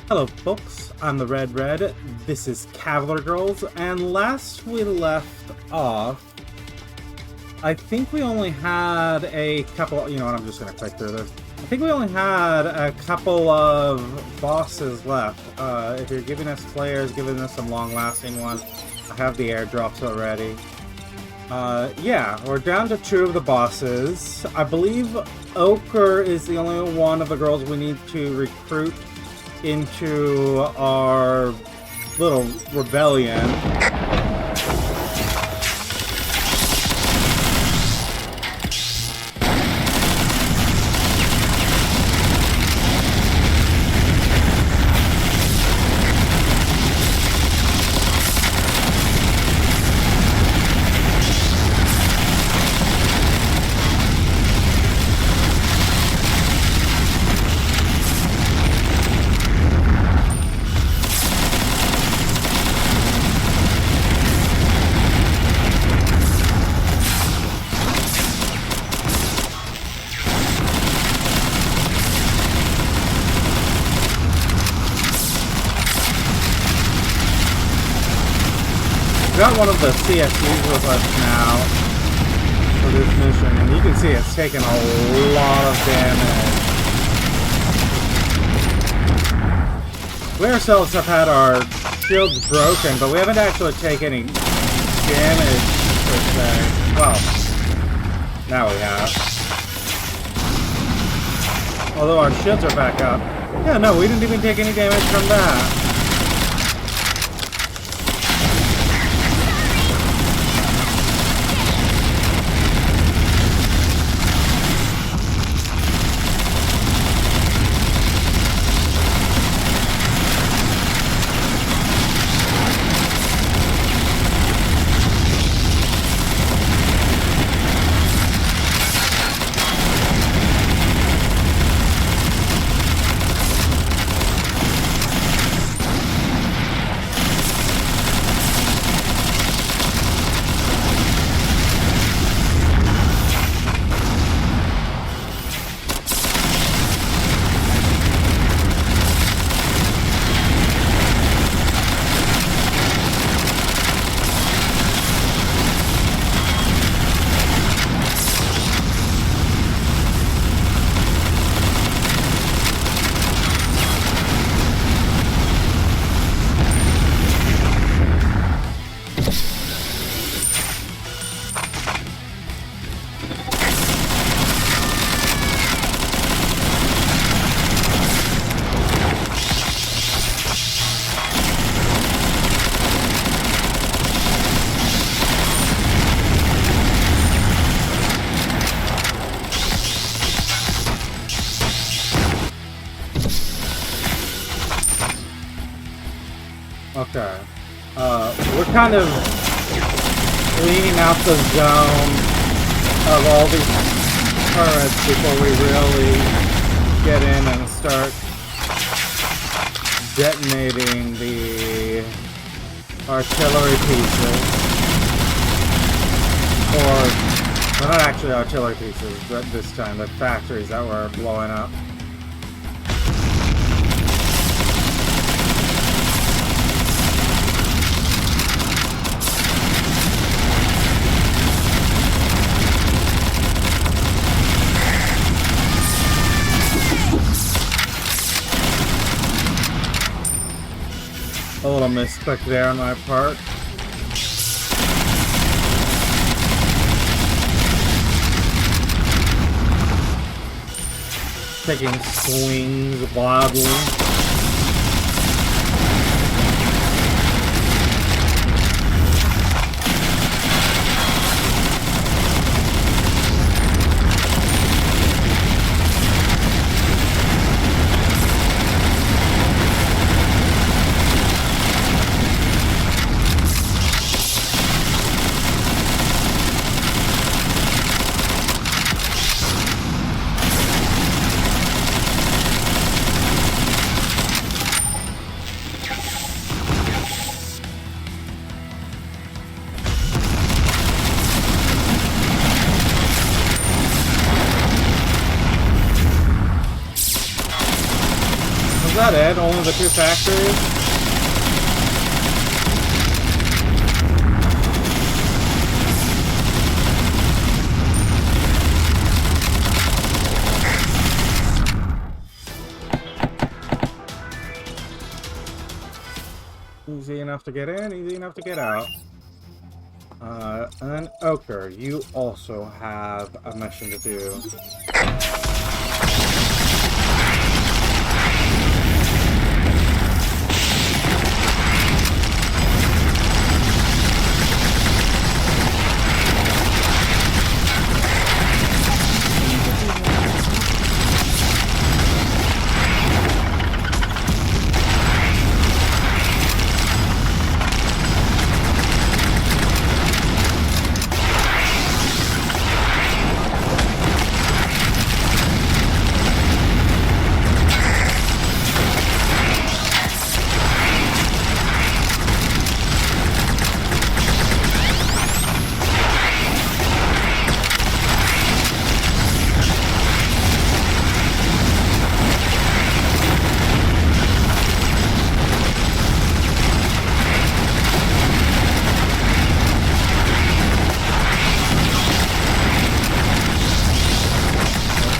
Hello folks, I'm the Red Red, this is Cavalry Girls, and last we left off, I think we only had a couple, you know what, I'm just going to click through this. I think we only had a couple of bosses left. If you're giving us players, giving us some long-lasting ones, I have the airdrops already. Yeah, we're down to 2 of the bosses. I believe Ochre is the only one of the girls we need to recruit into our little rebellion. Got one of the CSUs with us now for this mission, and you can see it's taken a lot of damage. We ourselves have had our shields broken, but we haven't actually taken any damage per se. Well, now we have. Although our shields are back up. Yeah, no, we didn't even take any damage from that. Okay. We're kind of cleaning out the zone of all these turrets before we really get in and start detonating the artillery pieces. Or, well, not actually artillery pieces, but this time the factories that were blowing up. A little misclick there on my part. Taking swings wildly. that it? Only the 2 factories? Easy enough to get in, easy enough to get out. And then Ochre, you also have a mission to do.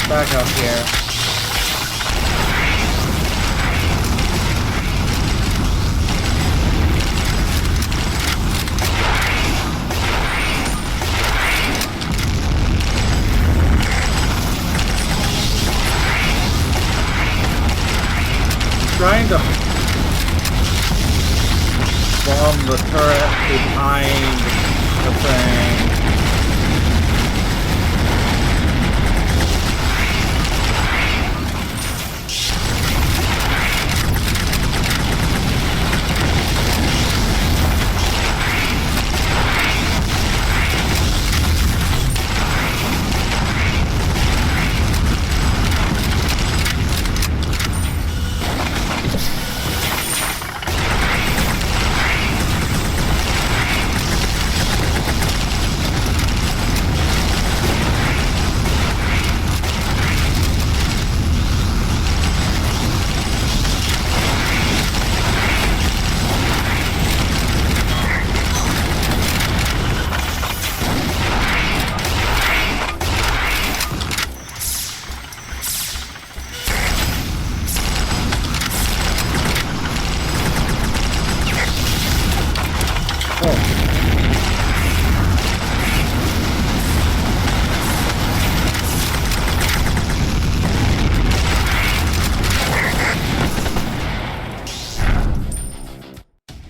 Back up here. Trying to bomb the turret behind the thing.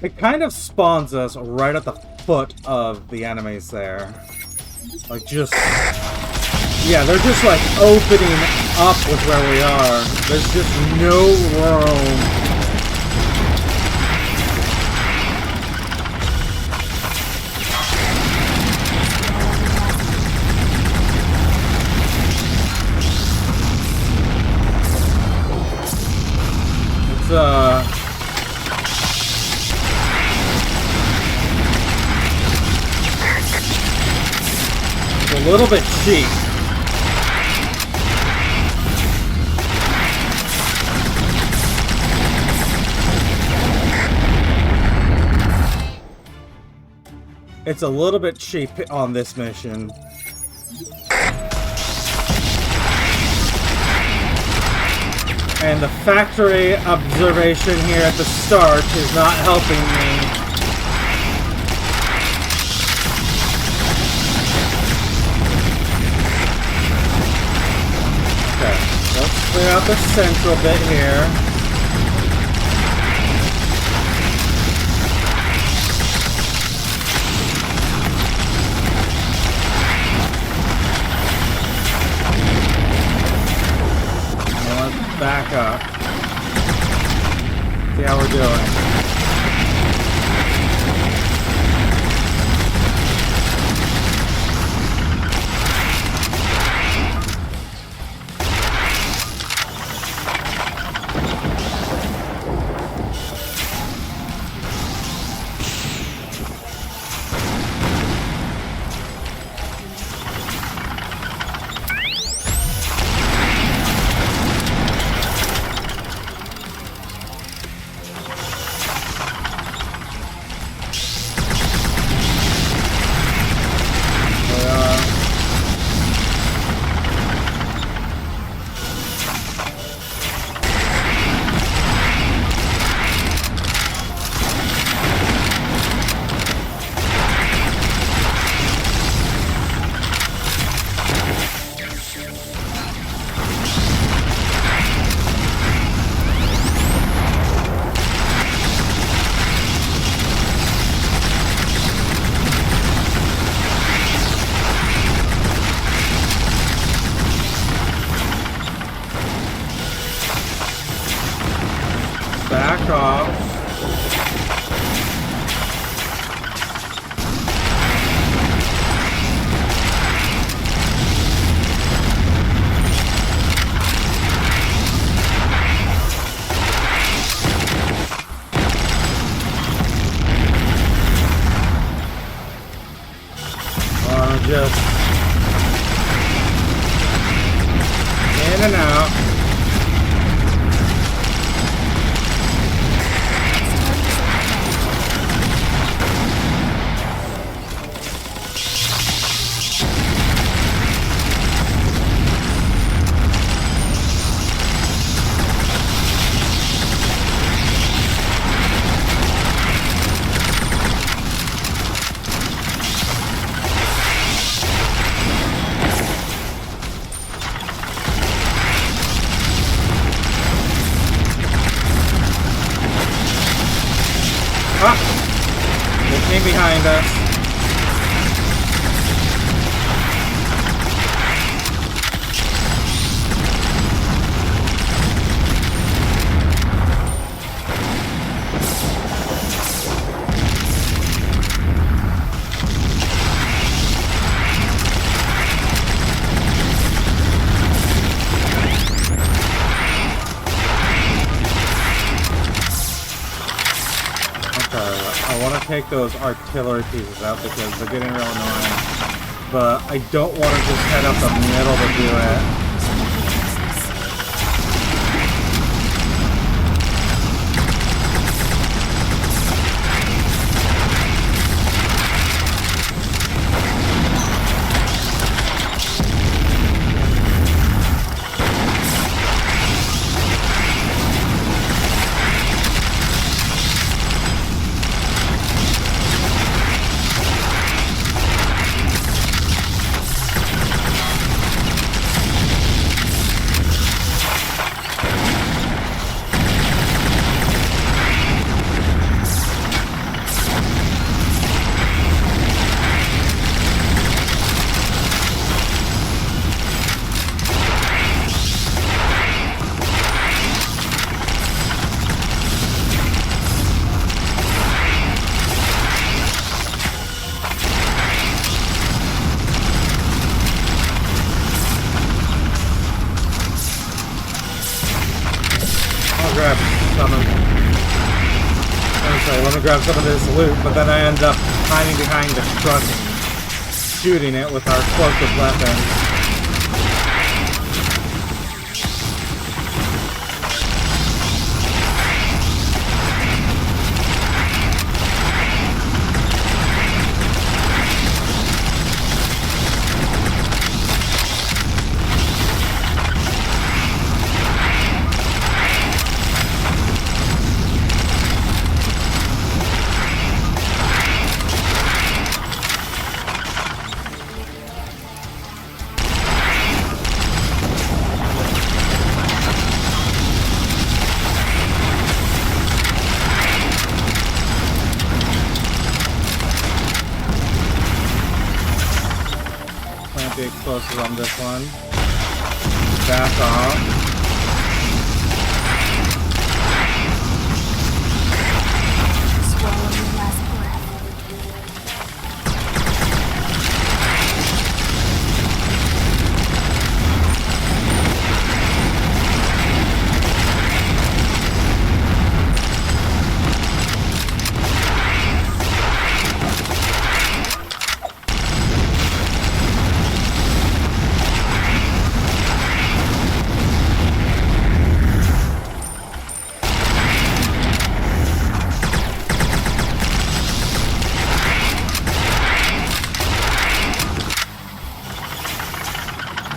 It kind of spawns us right at the foot of the enemies there. Like, just... yeah, they're just, like, opening up with where we are. There's just no room. It's a little bit cheap. It's a little bit cheap on this mission. And the factory observation here at the start is not helping me. Okay, let's clear out the central bit here. Back up. See how we're doing. Back off. Just in and out. They came behind us. I want to take those artillery pieces out because they're getting real annoying. But I don't want to just head up the middle to do it. Let me grab some of this loot, but then I end up hiding behind the truck and shooting it with our explosive weapons. The explosives on this one. Back off.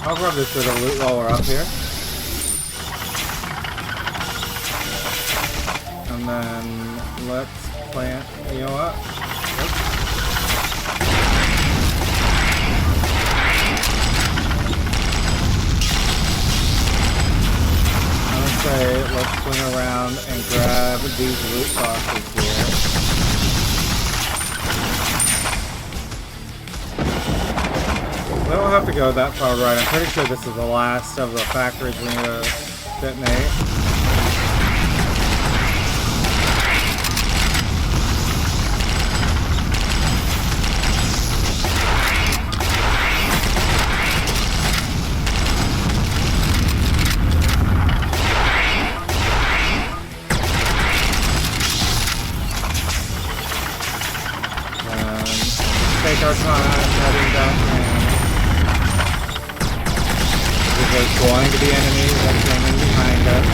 I'll grab this bit of loot while we're up here. And then let's plant, you know what? I'm gonna say let's swing around and grab these loot boxes here. We don't have to go that far right. I'm pretty sure this is the last of the factories we need to detonate. take our time heading down here. There's going to be enemies that came in behind us.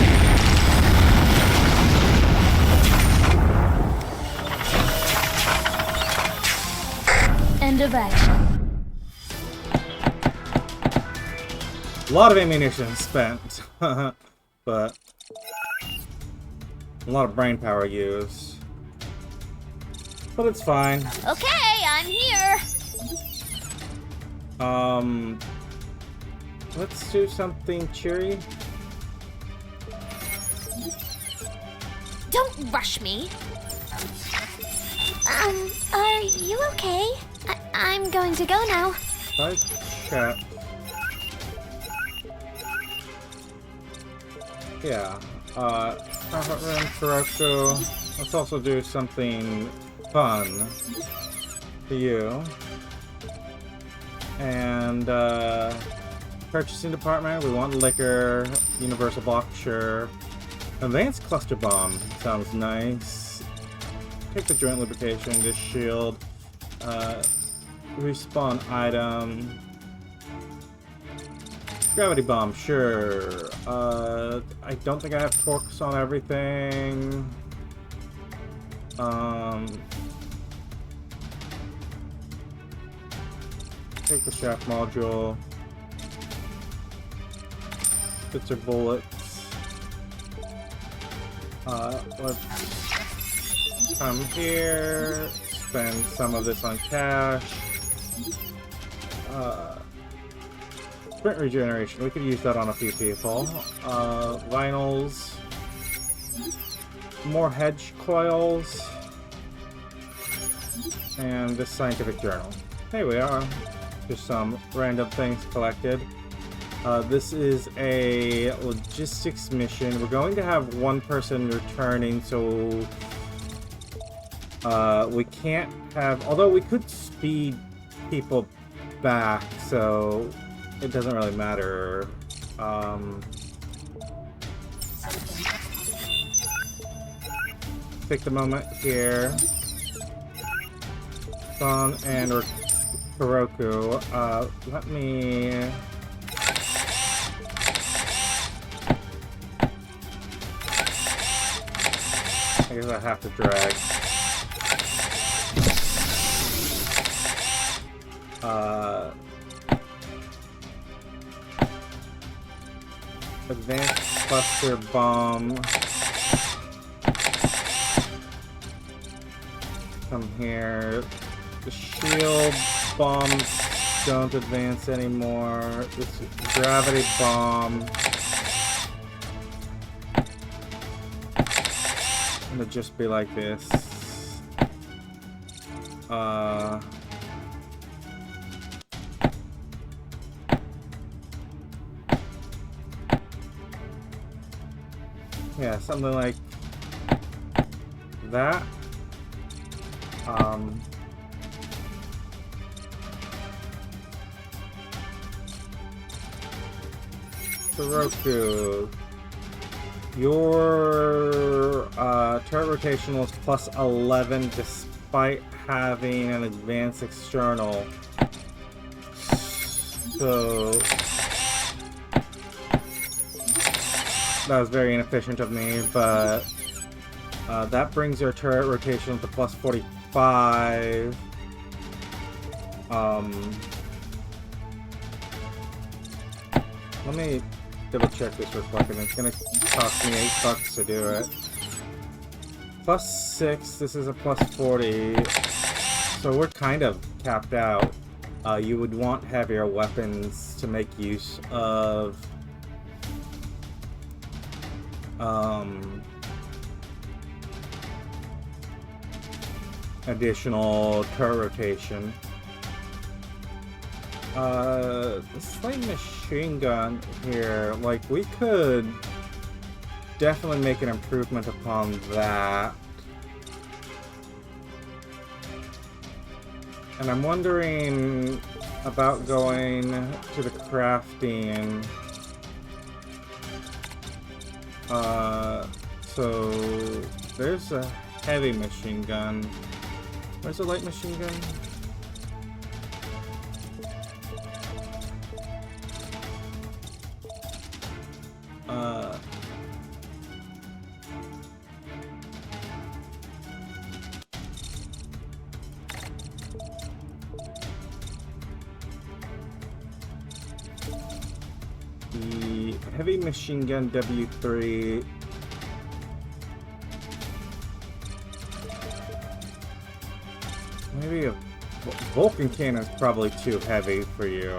End of action. A lot of ammunition spent, but a lot of brain power used. But it's fine. Okay, I'm here. Let's do something cheery. Don't rush me. Are you okay? I'm going to go now. Side chat. Yeah. Comfort room, Kuroko. Let's also do something fun for you. And purchasing department, we want liquor, universal block, sure. Advanced cluster bomb sounds nice. Take the joint lubrication, this shield. Respawn item. Gravity bomb, sure. I don't think I have torques on everything. Take the shaft module. Bits or bullets. Let's come here. Spend some of this on cash. Sprint regeneration. We could use that on a few people. Vinyls. More hedge coils. And this scientific journal. Here we are. Just some random things collected. This is a logistics mission. We're going to have one person returning, so we can't have... Although we could speed people back, so it doesn't really matter. Take the moment here. Son and Kuroko, let me... I guess I have to drag. Advanced cluster bomb. Come here. The shield bombs don't advance anymore. This is gravity bomb. It'll just be like this. Yeah, something like that. Kuroko, your turret rotation was plus 11 despite having an advanced external. So that was very inefficient of me, but that brings your turret rotation to plus 45. Let me double check this real quick, and it's gonna cost me $8 to do it. Plus 6, this is a plus 40, so we're kind of capped out. You would want heavier weapons to make use of additional turret rotation. This light machine gun here, like, we could definitely make an improvement upon that. And I'm wondering about going to the crafting. So there's a heavy machine gun. Where's the light machine gun? heavy machine gun W3. Maybe a Vulcan cannon is probably too heavy for you.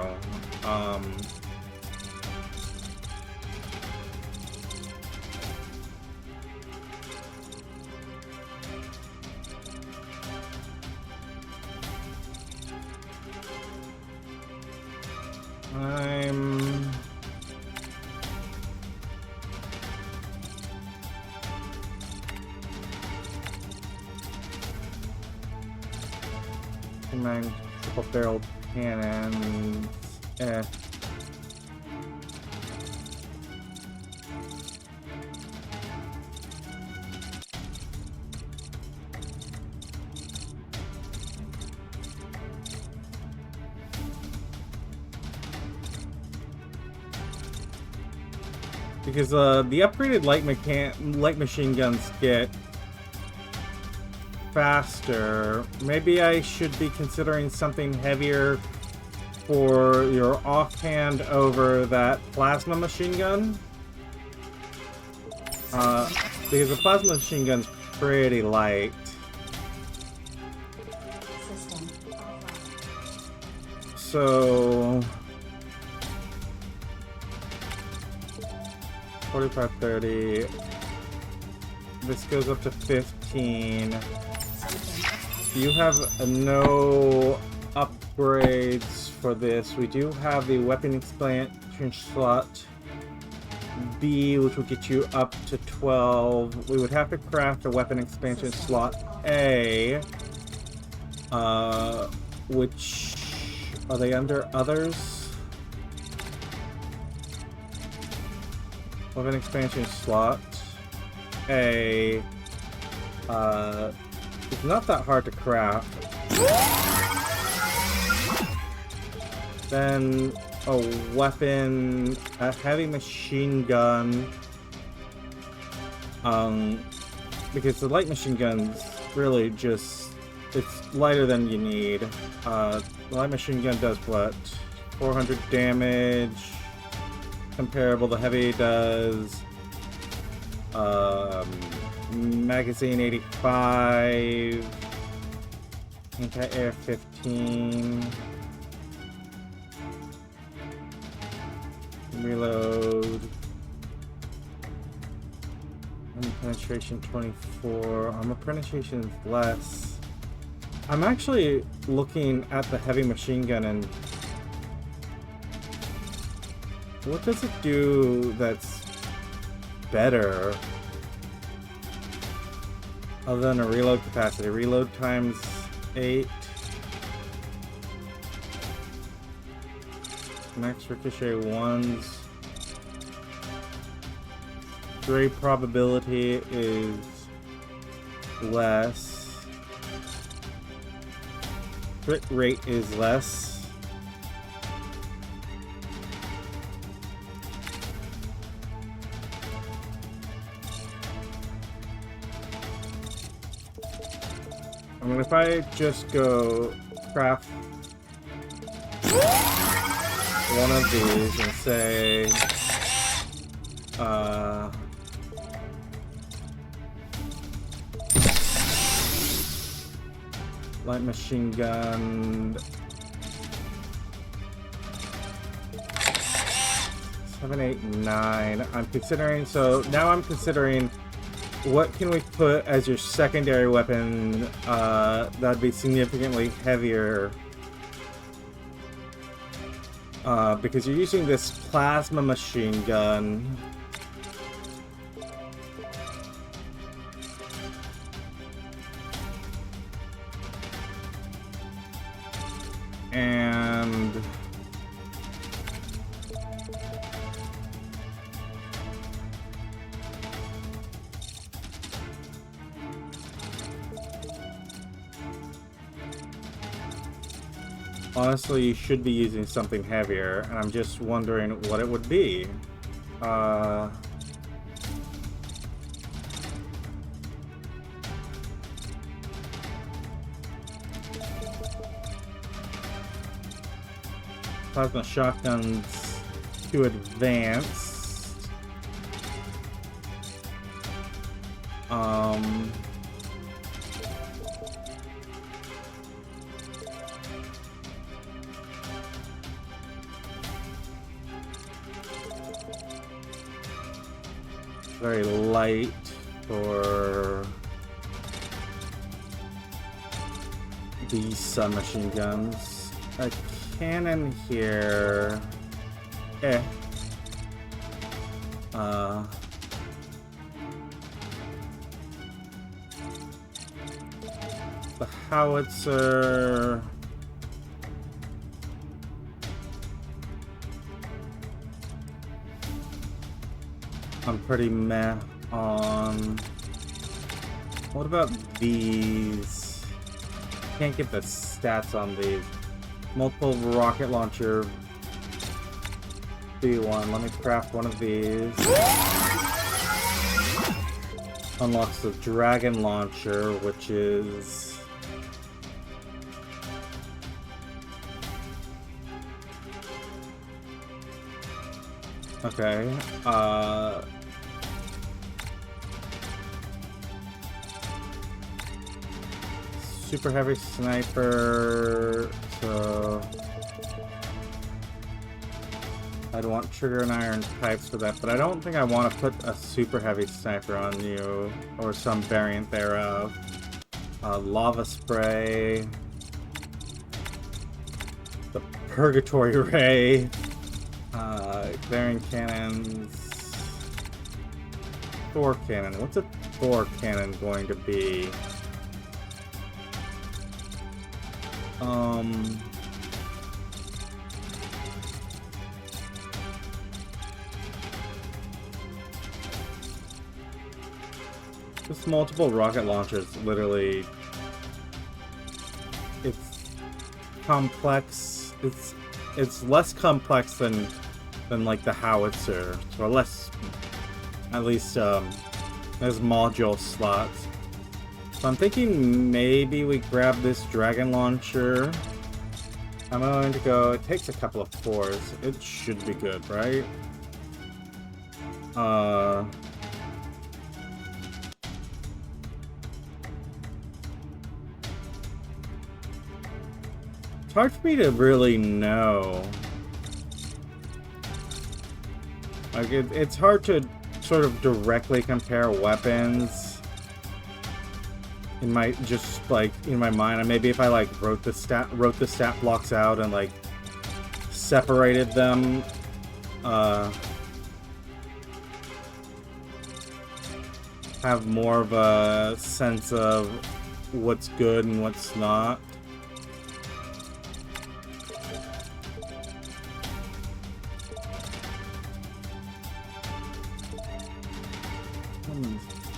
Nine triple-barreled cannons. Because the upgraded light machine guns get faster. Maybe I should be considering something heavier for your offhand over that plasma machine gun. Because the plasma machine gun's pretty light. So 45, 30. This goes up to 15. You have no upgrades for this. We do have the weapon expansion slot B, which will get you up to 12. We would have to craft a weapon expansion slot A, which are they under others? Weapon expansion slot A. It's not that hard to craft. Then a weapon, a heavy machine gun. Because the light machine gun's really just, it's lighter than you need. The light machine gun does what? 400 damage. Comparable, the heavy does magazine 85, anti-air 15, reload, armor penetration 24, armor penetration is less. I'm actually looking at the heavy machine gun and what does it do that's better? Other than a reload capacity. Reload times 8. Max ricochet 1s. Stray probability is less. Crit rate is less. I mean, if I just go craft one of these and say, light machine gun, 7, 8, 9. I'm considering, so now I'm considering what can we put as your secondary weapon that'd be significantly heavier? Because you're using this plasma machine gun. And honestly, you should be using something heavier, and I'm just wondering what it would be. Plasma shotguns to advance. Very light for these submachine guns. A cannon here. The howitzer. I'm pretty meh on. What about these? Can't get the stats on these. Multiple rocket launcher. B1. Let me craft one of these. Unlocks the dragon launcher, which is okay. Super heavy sniper, so I'd want trigger and iron pipes for that, but I don't think I want to put a super heavy sniper on you, or some variant thereof. Lava spray, the purgatory ray, glaring cannons, Thor cannon. What's a Thor cannon going to be? This multiple rocket launchers, literally, it's complex. It's less complex than like the howitzer, or less, at least there's module slots. So I'm thinking maybe we grab this dragon launcher. I'm going to go. It takes a couple of 4s. It should be good, right? It's hard for me to really know. Like it's hard to sort of directly compare weapons. In my in my mind, and maybe if I like wrote the stat blocks out and like separated them, have more of a sense of what's good and what's not.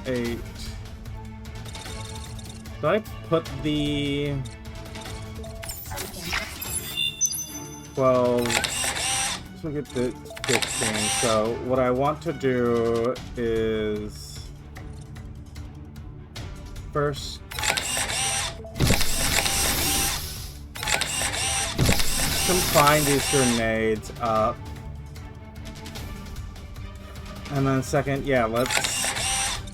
Eight. Did I put the 12? So we get the 15. So what I want to do is first combine these grenades up, and then second, yeah,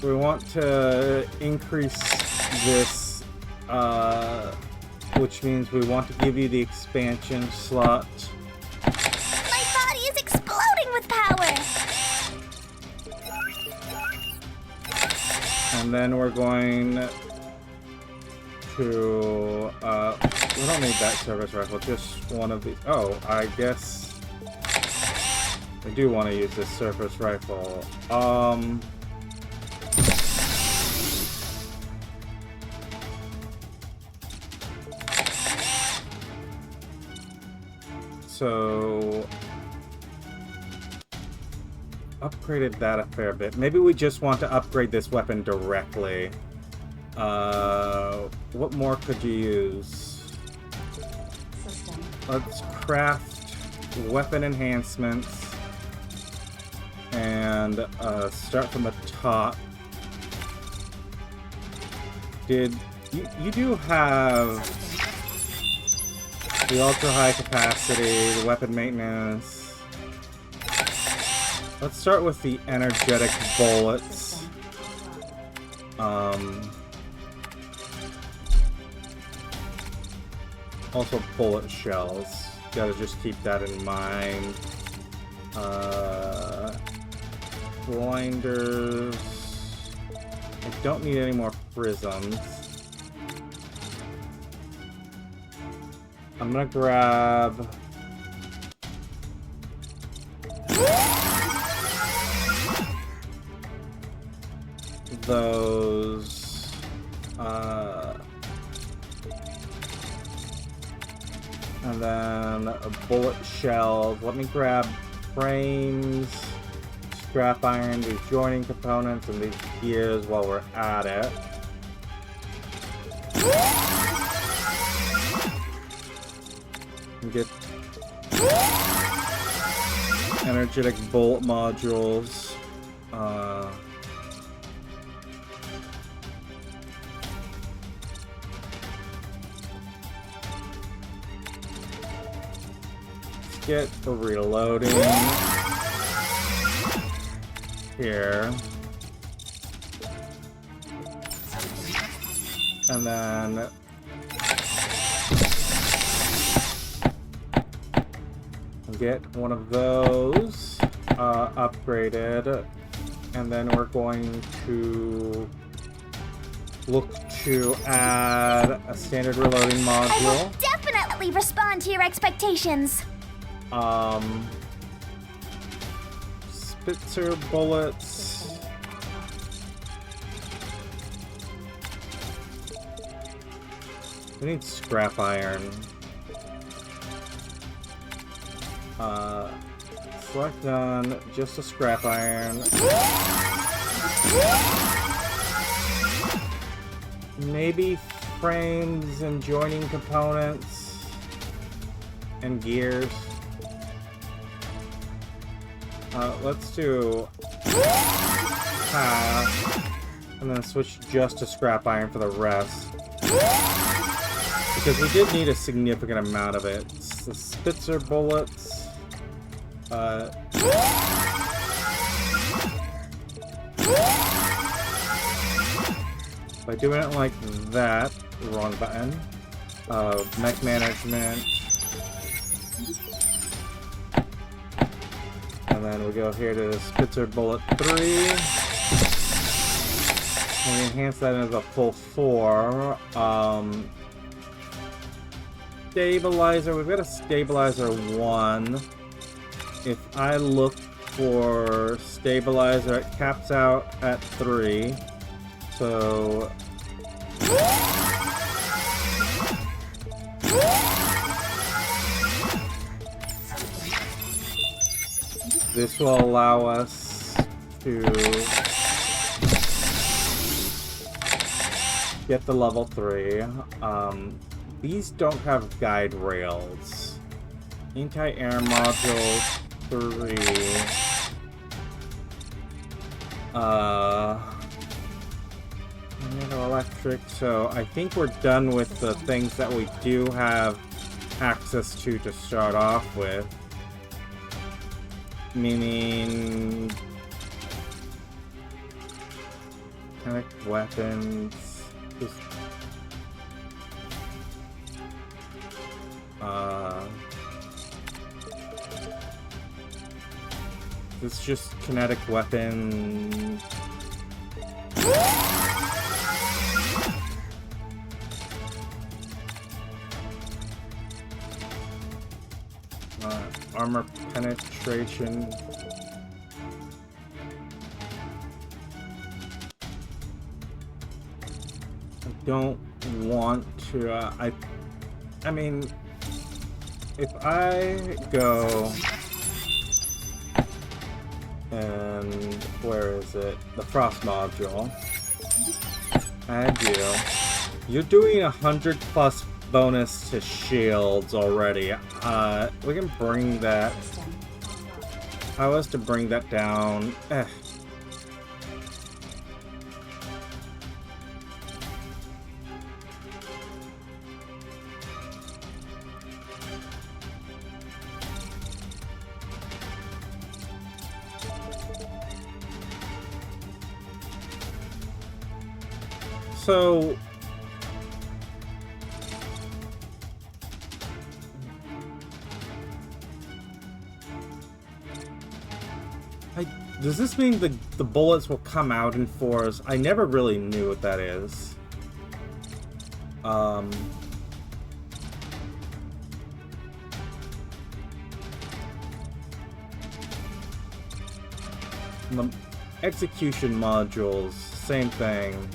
we want to increase this, which means we want to give you the expansion slot. My body is exploding with power! And then we're going to, we don't need that service rifle, just one of these. Oh, I guess I do want to use this surface rifle. So upgraded that a fair bit. Maybe we just want to upgrade this weapon directly. What more could you use? Let's craft weapon enhancements and start from the top. Did you do have the ultra high capacity, the weapon maintenance? Let's start with the energetic bullets. Also bullet shells. Gotta just keep that in mind. Blinders. I don't need any more prisms. I'm gonna grab those and then a bullet shells. Let me grab frames, scrap iron, these joining components, and these gears while we're at it. Get energetic bolt modules. Let's get the reloading here. And then get one of those upgraded, and then we're going to look to add a standard reloading module. I will definitely respond to your expectations. Spitzer bullets. We need scrap iron. Select none, just a scrap iron. Maybe frames and joining components and gears. Let's do half and then switch just to scrap iron for the rest. Because we did need a significant amount of it. It's the Spitzer bullets. By doing it like that, wrong button. Mech management. And then we go here to Spitzer bullet 3. And we enhance that into a full 4. Stabilizer, we've got a stabilizer 1. If I look for stabilizer, it caps out at 3. So this will allow us to get the level 3. These don't have guide rails. Anti-air module 3. Electric, so I think we're done with the things that we do have access to start off with. Meaning kinetic weapons. Just, it's just kinetic weapon. Armor penetration. I don't want to. I mean, if I go and where is it? The frost module. I do. You're doing 100+ bonus to shields already. We can bring that. If I was to bring that down. So... does this mean the bullets will come out in force? I never really knew what that is. The execution modules, same thing.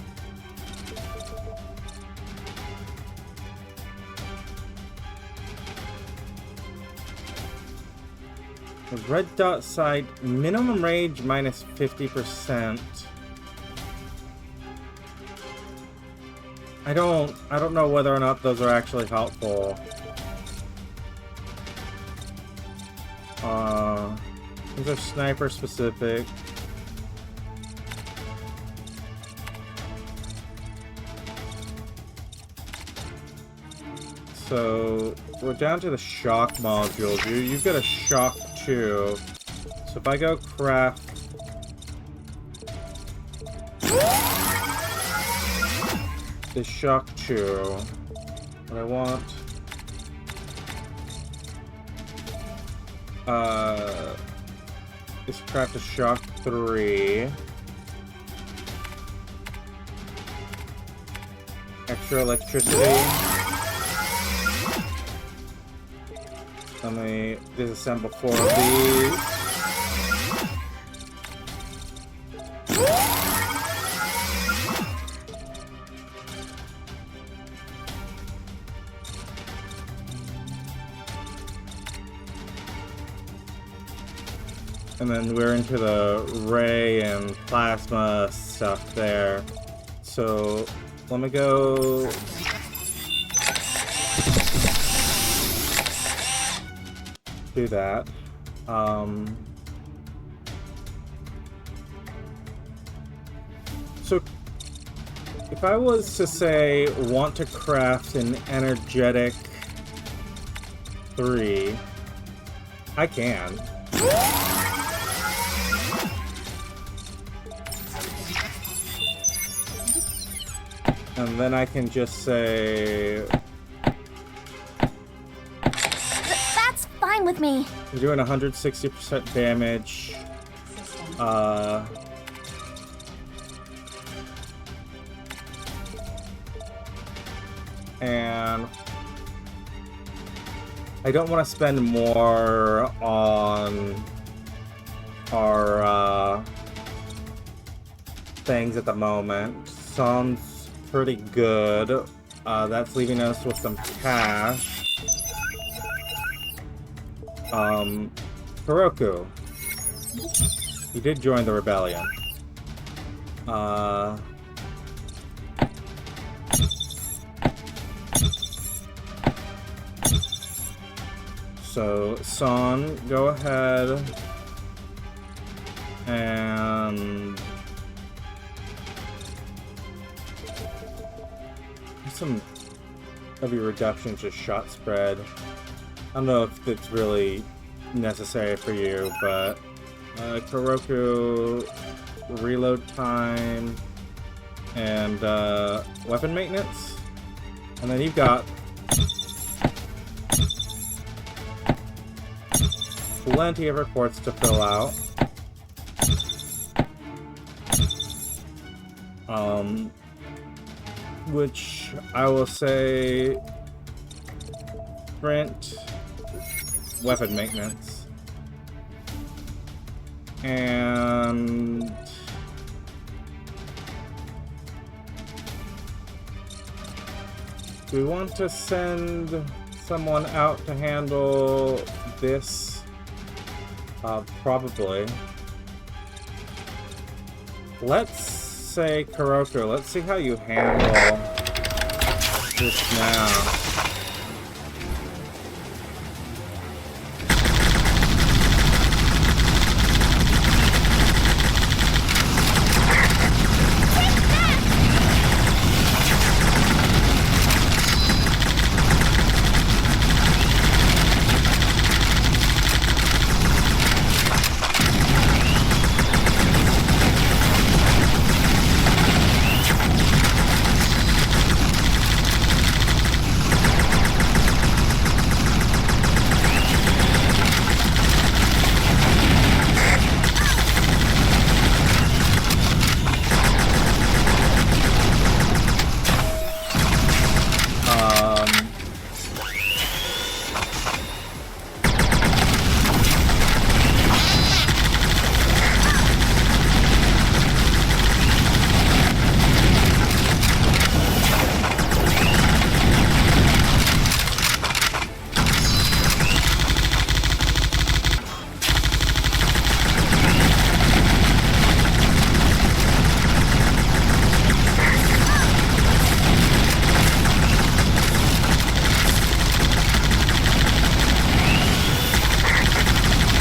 The red dot sight, minimum range minus 50%. I don't know whether or not those are actually helpful. These are sniper specific. So we're down to the shock modules. You've got a shock 2. So if I go craft the shock 2, what I want is craft a shock 3. Extra electricity. Let me disassemble 4 of these. And then we're into the ray and plasma stuff there. So let me go... do that. So if I was to say want to craft an energetic 3, I can. And then I can just say... That's fine with me. You're doing 160% damage. And I don't want to spend more on our things at the moment. Sounds pretty good. That's leaving us with some cash. Kuroku. You did join the rebellion. So, Son, go ahead and some of your reductions to shot spread. I don't know if it's really necessary for you, but Kuroku, reload time, and weapon maintenance. And then you've got plenty of reports to fill out. Which I will say print weapon maintenance. And do we want to send someone out to handle this? Probably. Let's say Kuroku, let's see how you handle this now.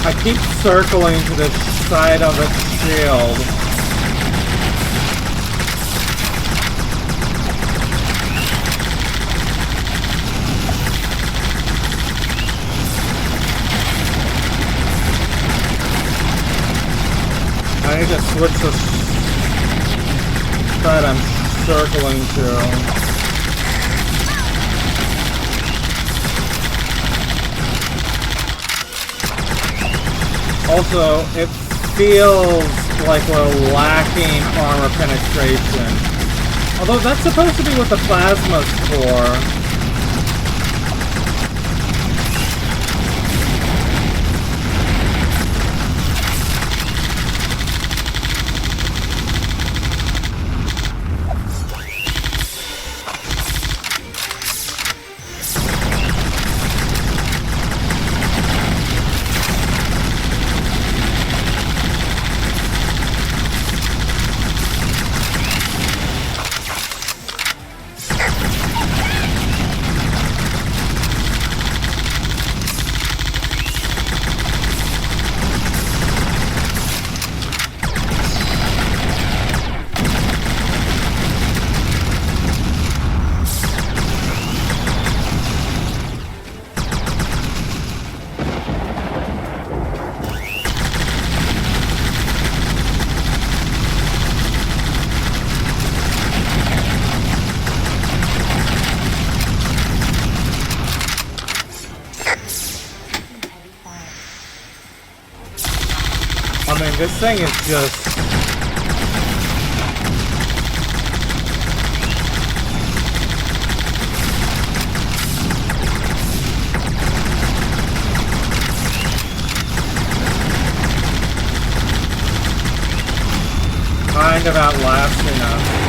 I keep circling to the side of its shield. I need to switch the side I'm circling to. Also, it feels like we're lacking armor penetration. Although that's supposed to be what the plasma's for. I mean, this thing is just... kind of outlasting us.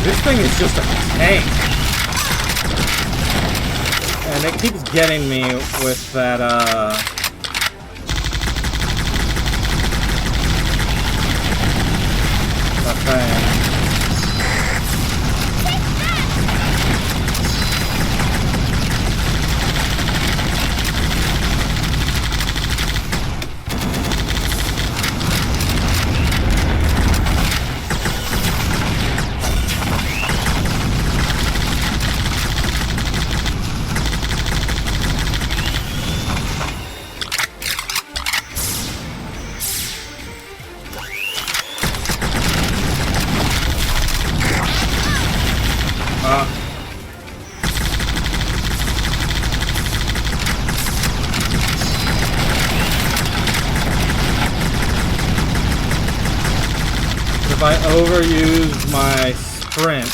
This thing is just a tank. And it keeps getting me with that, that thing. overuse my sprint,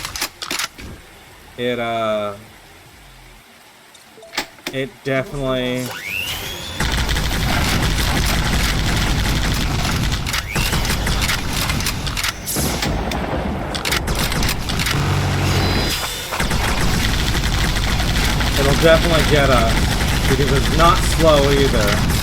it definitely... It'll definitely get us, because it's not slow either.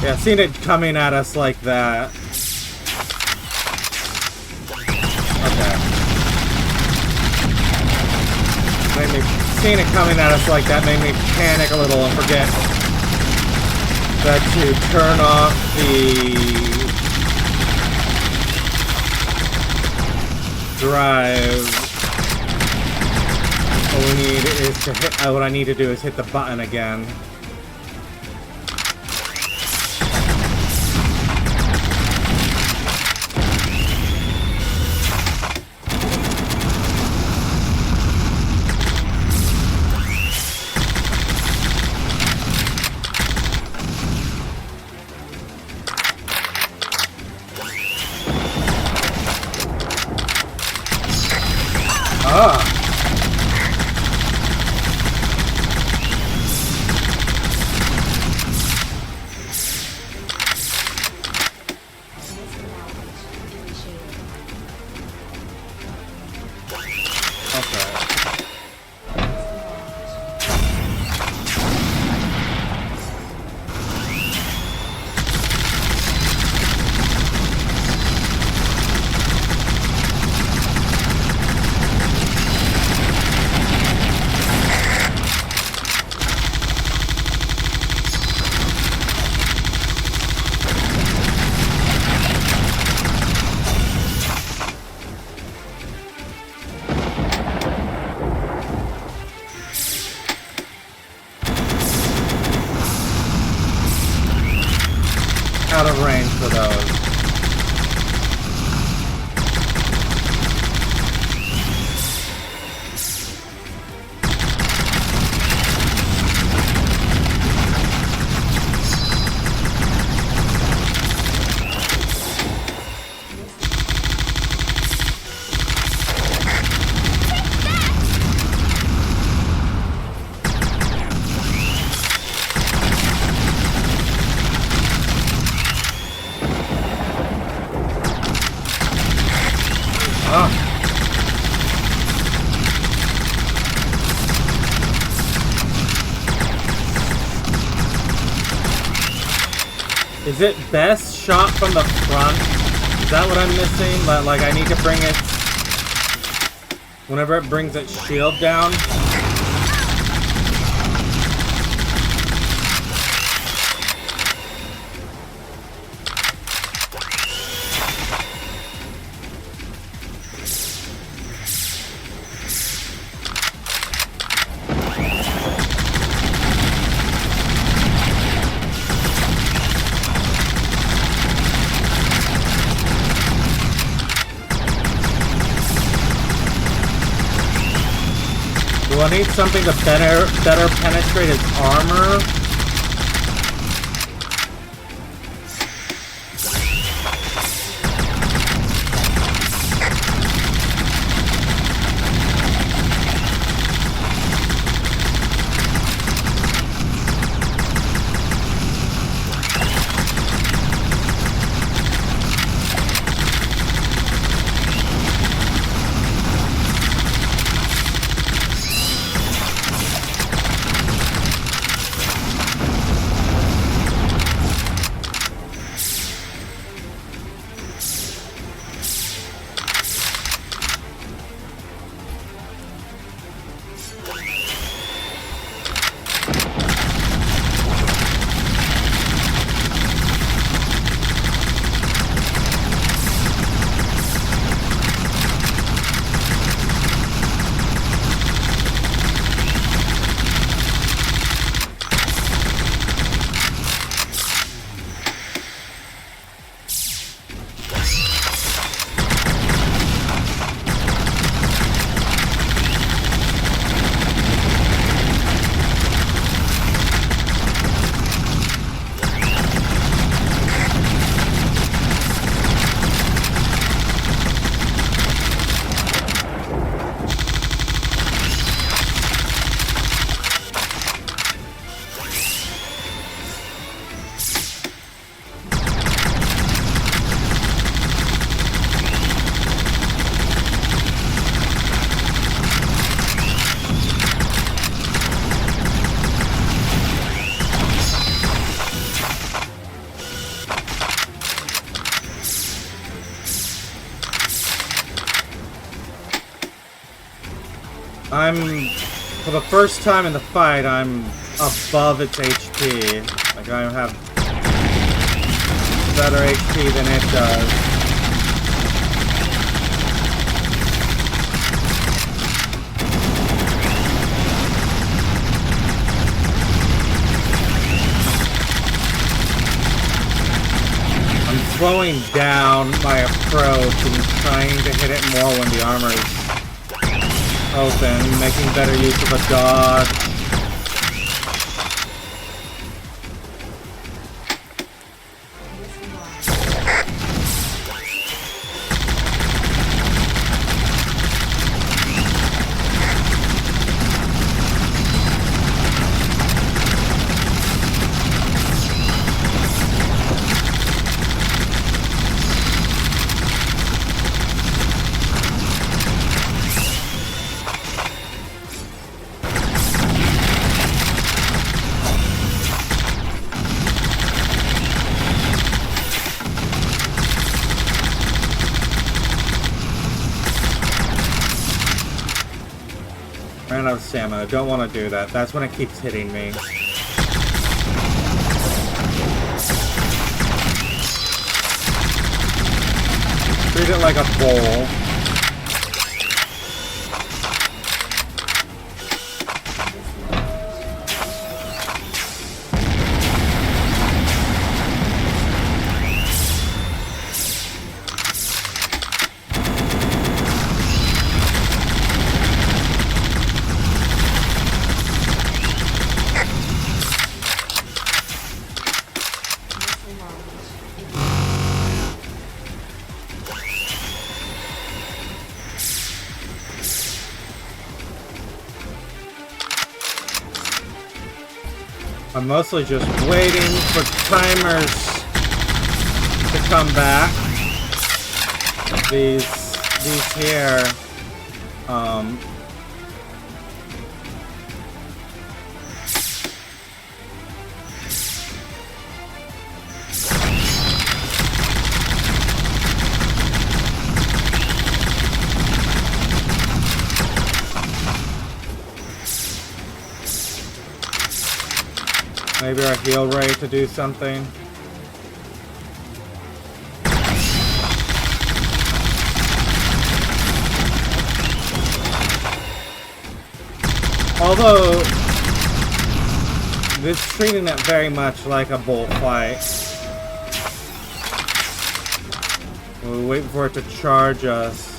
Yeah, seen it coming at us like that. Okay. Seeing it coming at us like that made me panic a little and forget that to turn off the drive. What we need is to hit. What I need to do is hit the button again. Out of range for those. Is it best shot from the front? Is that what I'm missing? Like I need to bring it... Whenever it brings its shield down? Do I need something to better penetrate its armor? for the first time in the fight, I'm above its HP. Like, I have better HP than it does. Slowing down my approach and trying to hit it more when the armor is open, making better use of a dodge. Ran out of stamina. Don't want to do that. That's when it keeps hitting me. Treat it like a bowl. I'm mostly just waiting for timers to come back. These here, maybe our heal rate to do something. Although, this is treating it very much like a bullfight. We'll wait for it to charge us.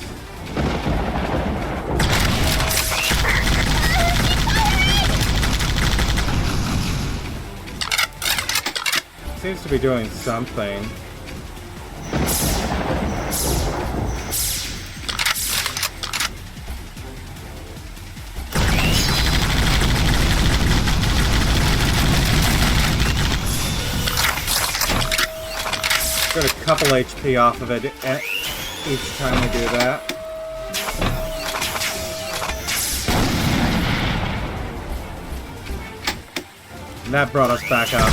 Seems to be doing something. Get a couple HP off of it each time we do that. And that brought us back up.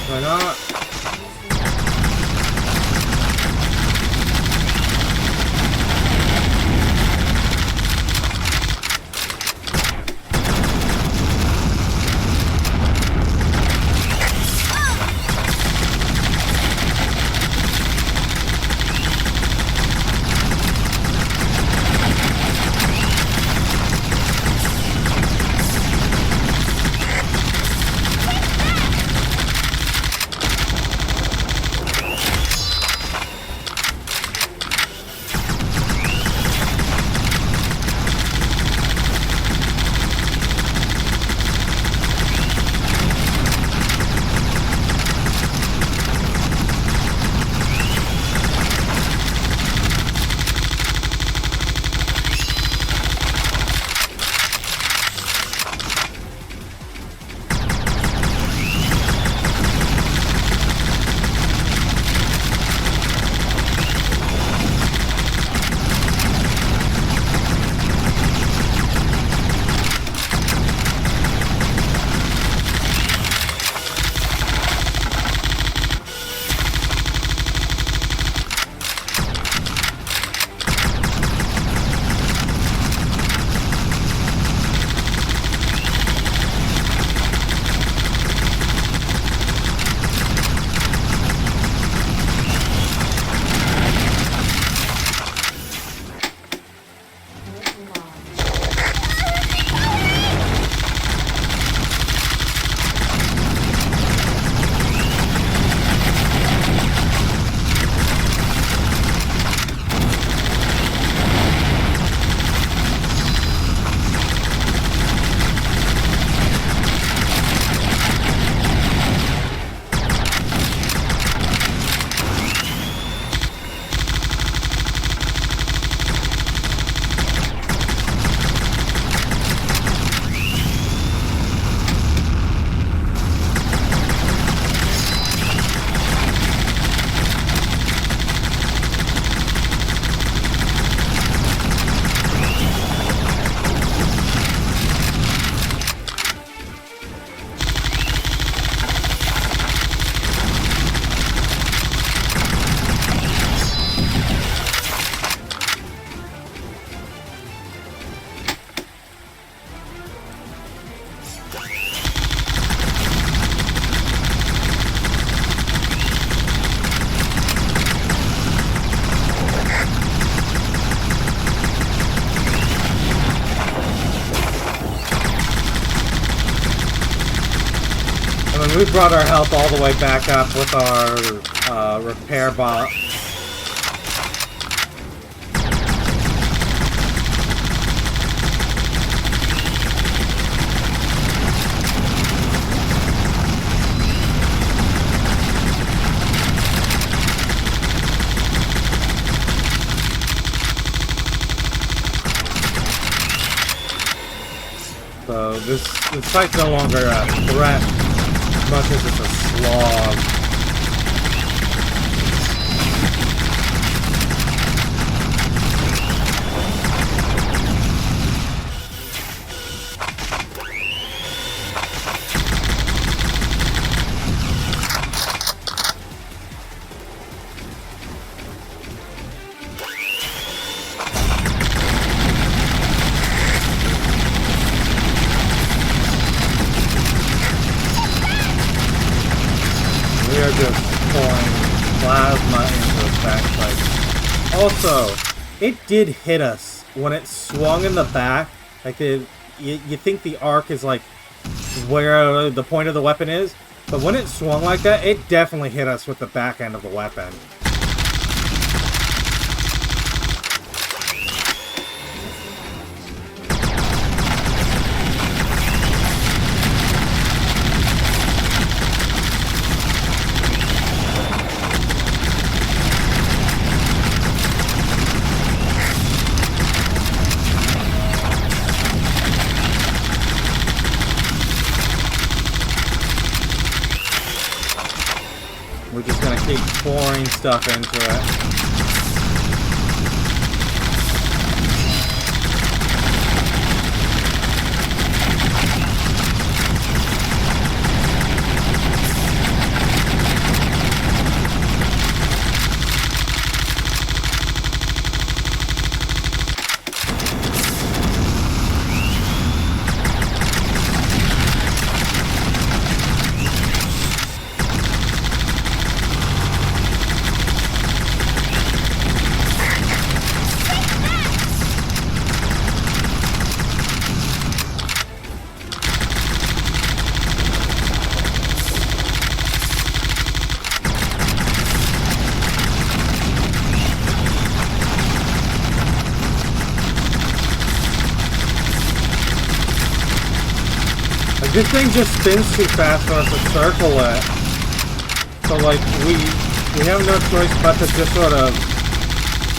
Why not? we brought our health all the way back up with our repair bot. So this fight's no longer a threat as much as it's a slog. We are just pouring plasma into its backside. Also, it did hit us when it swung in the back. Like, you think the arc is like where the point of the weapon is, but when it swung like that, it definitely hit us with the back end of the weapon. We're just gonna keep pouring stuff into it. This thing just spins too fast for us to circle it. So like we have no choice but to just sort of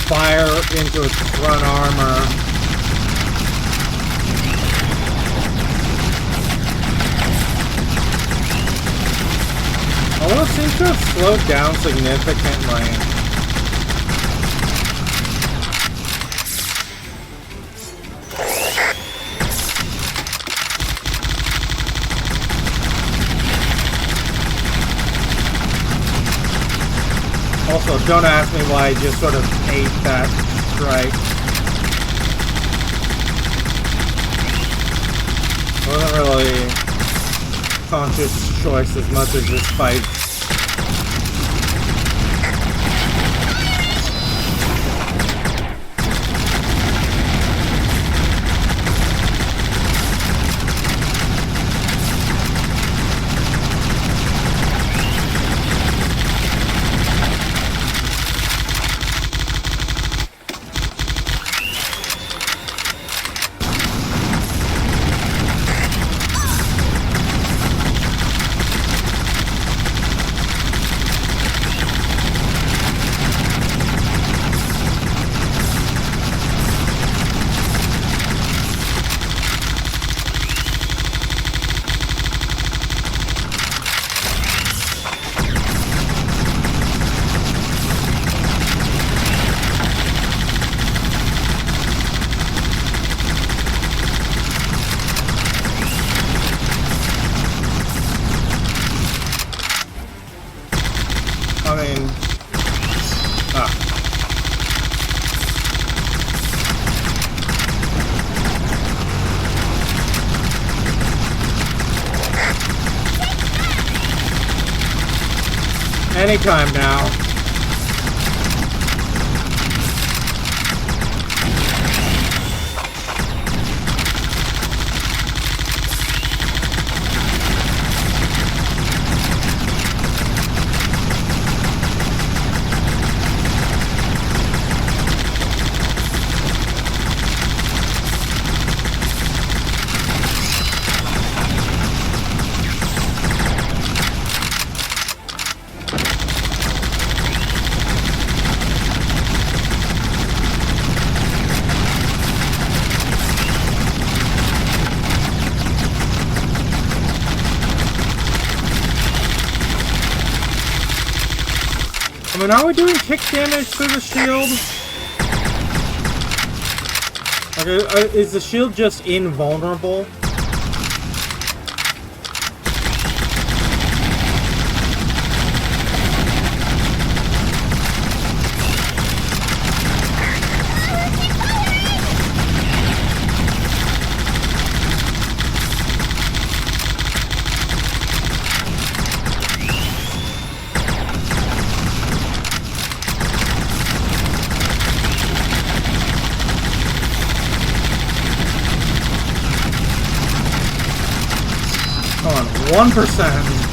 fire into its front armor. Although it seems to have slowed down significantly. Also, don't ask me why I just sort of ate that strike. It wasn't really conscious choice as much as this fight. Anytime now. mean, are we doing kick damage through the shield? Okay, is the shield just invulnerable? Come on, 1%.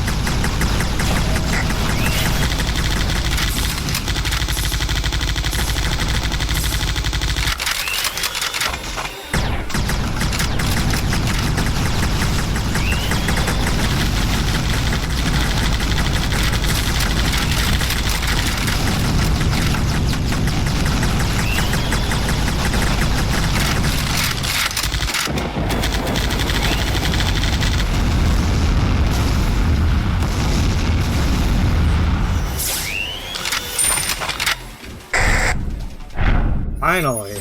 Finally.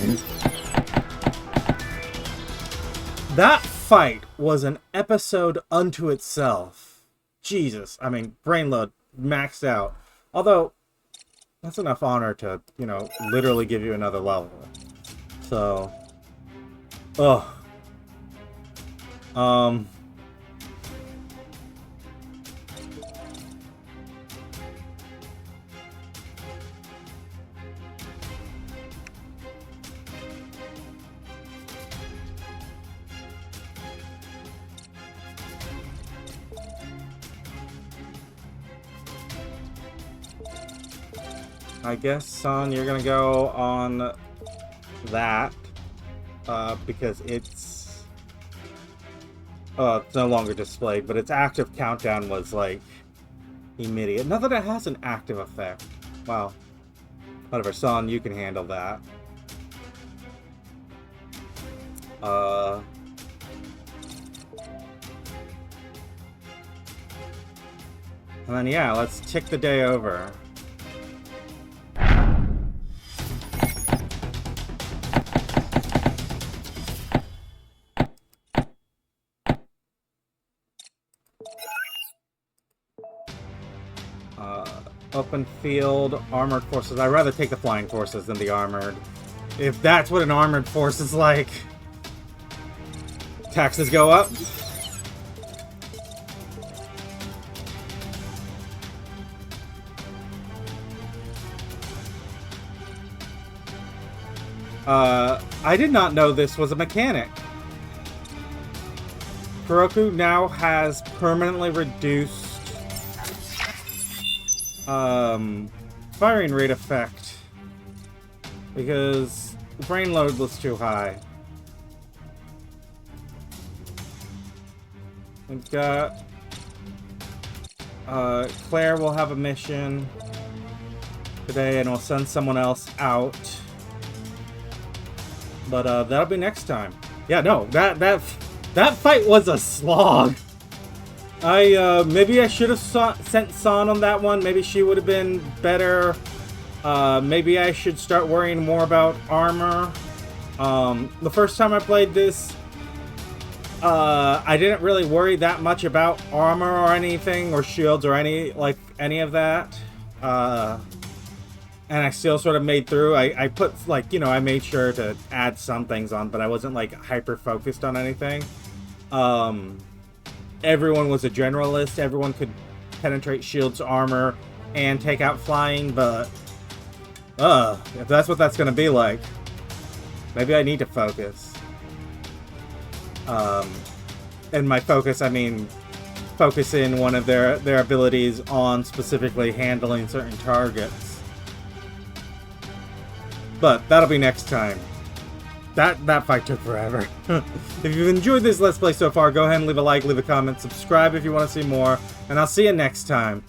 That fight was an episode unto itself. Jesus, I mean, brain load maxed out. Although, that's enough honor to, you know, literally give you another level. So, ugh. I guess, son, you're gonna go on that, because it's no longer displayed, but its active countdown was, like, immediate. Not that it has an active effect. Wow. Whatever, son, you can handle that. And then, yeah, let's tick the day over. Open field, armored forces. I'd rather take the flying forces than the armored. If that's what an armored force is like. Taxes go up. I did not know this was a mechanic. Kuroku now has permanently reduced firing rate effect because the brain load was too high. We've got Claire will have a mission today and we'll send someone else out, but that'll be next time. Yeah, no, that fight was a slog. Maybe I should have sent San on that one. Maybe she would have been better. Maybe I should start worrying more about armor. The first time I played this, I didn't really worry that much about armor or anything, or shields or any of that. And I still sort of made through. I put, like, you know, I made sure to add some things on, but I wasn't, like, hyper-focused on anything. Everyone was a generalist. Everyone could penetrate shields, armor, and take out flying, but if that's what that's gonna be like, maybe I need to focus. And my focus, I mean, focus in one of their abilities on specifically handling certain targets. But that'll be next time. That fight took forever. If you've enjoyed this Let's Play so far, go ahead and leave a like, leave a comment, subscribe if you want to see more, and I'll see you next time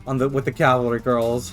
on with the Cavalry Girls.